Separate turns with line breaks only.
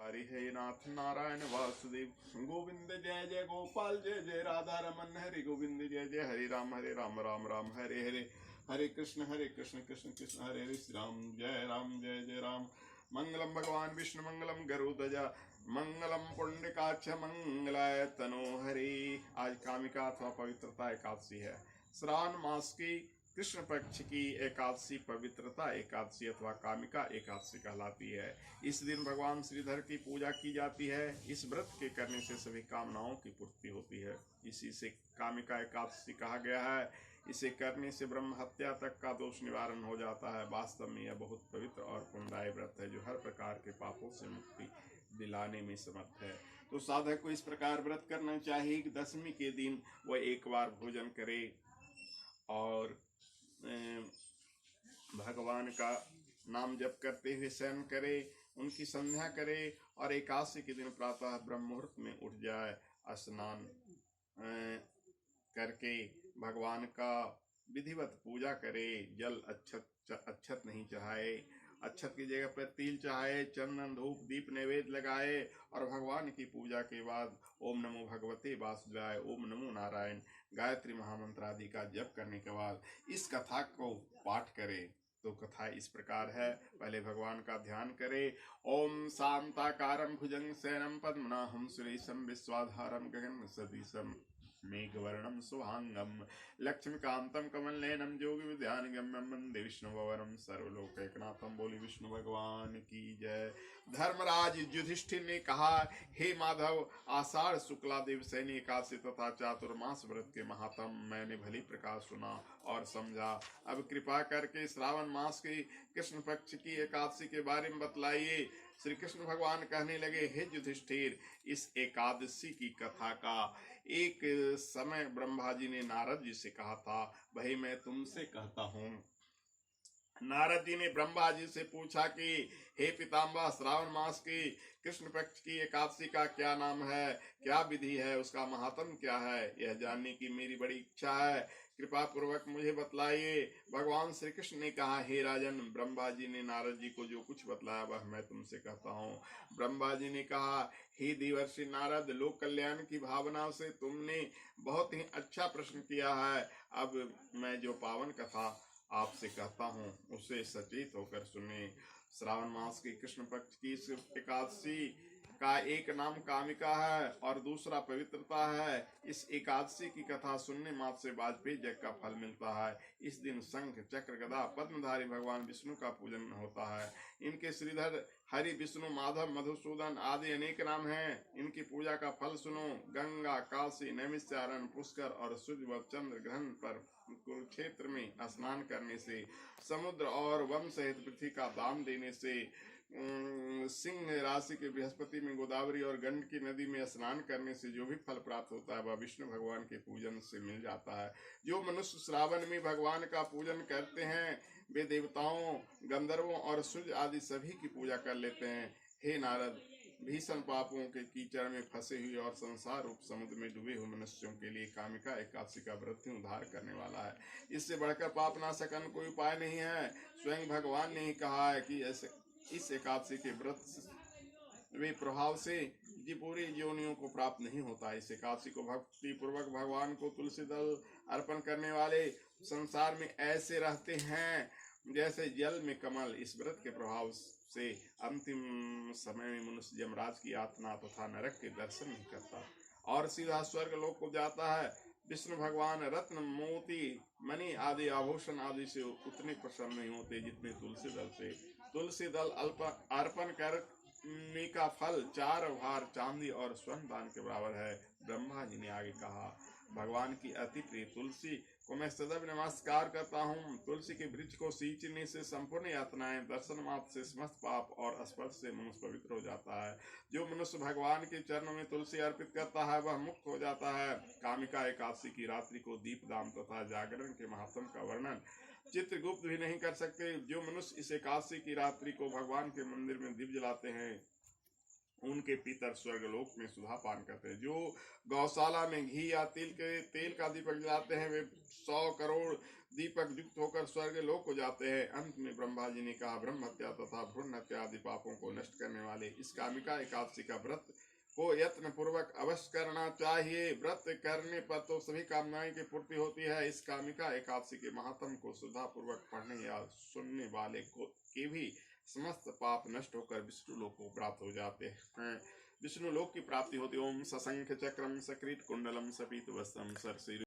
हरि हे नाथ नारायण वासुदेव गोविंद जय जय गोपाल जय जय राधा रमन हरि गोविंद जय जय हरे राम राम राम हरे हरे हरे कृष्ण कृष्ण कृष्ण हरे हरे श्री राम जय जय राम। मंगलम भगवान विष्णु मंगलम गरुड़ध्वज मंगलम पुंडकाक्ष मंगलाय तनो हरि। आज कामिका अथवा पवित्रता एकादशी है। श्रावण मास की कृष्ण पक्ष की एकादशी पवित्रता एकादशी अथवा कामिका एकादशी कहलाती है। इस दिन भगवान श्रीधर की पूजा की जाती है। इस व्रत के करने से सभी कामनाओं की पूर्ति होती है। इसी से कामिका एकादशी कहा गया है। इसे करने से ब्रह्म हत्या तक का दोष निवारण हो जाता है। वास्तव में यह बहुत पवित्र और पुण्यदायी व्रत है जो हर प्रकार के पापों से मुक्ति दिलाने में समर्थ है। तो साधक को इस प्रकार व्रत करना चाहिए कि दशमी के दिन वह एक बार भोजन करे और भगवान का नाम जप करते हुए शयन करे, उनकी संध्या करे और एकादशी के दिन प्रातः ब्रह्म मुहूर्त में उठ जाए, स्नान करके भगवान का विधिवत पूजा करे। जल अक्षत नहीं चढ़ाए, अक्षत की जगह पर तिल चढ़ाए, चंदन धूप दीप नैवेद्य लगाए और भगवान की पूजा के बाद ओम नमो भगवते वासुदेवाय, ओम नमो नारायण, गायत्री महामंत्र आदि का जप करने के बाद इस कथा को पाठ करें। तो कथा इस प्रकार है। पहले भगवान का ध्यान करें। ओम शांताकारं भुजंग शयनं पद्मनाभं सुरेशं विश्वाधारं गगन सदृशं मेघवर्णं शुभांगं लक्ष्मीकांतं कमलनयनं योगी विद्यानगम्यं वंदे विष्णुवरं सर्वलोकैकनाथं। बोली विष्णु भगवान की जय। धर्मराज युधिष्ठिर ने कहा, हे माधव, आषाढ़ शुक्ला दिवसैनी एकादशी तथा चातुर्मास व्रत के महात्म मैंने भली प्रकार सुना और समझा। अब कृपा करके श्रावण मास की कृष्ण पक्ष की एकादशी के बारे में बतलाइए। श्री कृष्ण भगवान कहने लगे, हे युधिष्ठिर, इस एकादशी की कथा का एक समय ब्रह्मा जी ने नारद जी से कहा था, वही मैं तुमसे कहता हूँ। नारद जी ने ब्रह्मा जी से पूछा कि हे पितामह, श्रावण मास की कृष्ण पक्ष की एकादशी का क्या नाम है, क्या विधि है, उसका महात्म क्या है, यह जानने की मेरी बड़ी इच्छा है, कृपा पूर्वक मुझे बतलाइए। भगवान श्री कृष्ण ने कहा, हे राजन, ब्रह्मा जी ने नारद जी को जो कुछ बतलाया वह मैं तुमसे कहता हूँ। ब्रह्मा जी ने कहा, हे देवर्षि नारद, लोक कल्याण की भावना से तुमने बहुत ही अच्छा प्रश्न किया है। अब मैं जो पावन कथा आपसे कहता हूँ उसे सचेत होकर सुने। श्रावण मास की कृष्ण पक्ष की इस एकादशी का एक नाम कामिका है और दूसरा पवित्रता है। इस एकादशी की कथा सुनने मात्र से वाजपेयी यज्ञ का फल मिलता है। इस दिन शंख चक्र गदा पद्मधारी भगवान विष्णु का पूजन होता है। इनके श्रीधर, हरि, विष्णु, माधव, मधुसूदन आदि अनेक नाम हैं। इनकी पूजा का फल सुनो। गंगा, काशी, नैमिषारण्य, पुष्कर और सूर्य व चंद्र ग्रहण पर कुरुक्षेत्र में स्नान करने से, समुद्र और वन सहित पृथ्वी का दान देने से, सिंह राशि के बृहस्पति में गोदावरी और गंडकी नदी में स्नान करने से जो भी फल प्राप्त होता है वह विष्णु भगवान के पूजन से मिल जाता है। जो मनुष्य श्रावण में भगवान का पूजन करते हैं वे देवताओं, गंधर्वों और सूर्य आदि सभी की पूजा कर लेते हैं। हे नारद, भीषण पापों के कीचड़ में फंसे हुए और संसार रूप समुद्र में डूबे हुए मनुष्यों के लिए कामिका एकादशी का व्रत ही उद्धार करने वाला है। इससे बढ़कर पाप नाशक अन्य कोई उपाय नहीं है। स्वयं भगवान ने ही कहा है कि इस एकादशी के व्रत वे प्रभाव से जी पूरी योनियों को प्राप्त नहीं होता। इस एकादशी को भक्ति पूर्वक भगवान को तुलसी दल अर्पण करने वाले संसार में ऐसे रहते हैं जैसे जल में कमल। इस व्रत के प्रभाव से अंतिम समय में मनुष्य यमराज की यातना तथा नरक के दर्शन नहीं करता और सीधा स्वर्ग लोक को जाता है। विष्णु भगवान रत्न, मोती, मणि आदि आभूषण आदि से उतने प्रसन्न नहीं होते जितने तुलसी दल से। तुलसी दल अर्पण करने का फल 4 भार चांदी और स्वर्ण दान के बराबर है। ब्रह्मा जी ने आगे कहा, भगवान की अति प्रिय तुलसी को मैं सदैव नमस्कार करता हूँ। तुलसी के वृक्ष को सींचने से संपूर्ण यातनाएं, दर्शन मात्र से समस्त पाप और स्पर्श से मनुष्य पवित्र हो जाता है। जो मनुष्य भगवान के चरणों में तुलसी अर्पित करता है वह मुक्त हो जाता है। कामिका एकादशी की रात्रि को दीपदान तथा जागरण के महात्म का वर्णन चित्रगुप्त भी नहीं कर सकते। जो मनुष्य इस एकादशी की रात्रि को भगवान के मंदिर में दीप जलाते हैं उनके पितर स्वर्गलोक में सुधा पान करते हैं। जो गौशाला में घी या तेल का दीपक जलाते हैं वे 100 करोड़ दीपक युक्त होकर स्वर्ग लोक को जाते हैं। अंत में ब्रह्मा जी ने कहा, ब्रह्म हत्या तथा भ्रूण हत्या आदि पापों को नष्ट करने वाले इस कामिका एकादशी का व्रत को यत्न पूर्वक अवश्य करना चाहिए। व्रत करने पर तो सभी कामनाएं की पूर्ति होती है। इस कामिका एकादशी के महात्म को श्रद्धा पूर्वक पढ़ने या सुनने वाले को के भी समस्त पाप नष्ट होकर विष्णु लोक को प्राप्त हो जाते हैं। विष्णु लोक की प्राप्ति होती है। ओम सशंख चक्रम सकृत कुंडलम सपीत वस्त्रम सरसी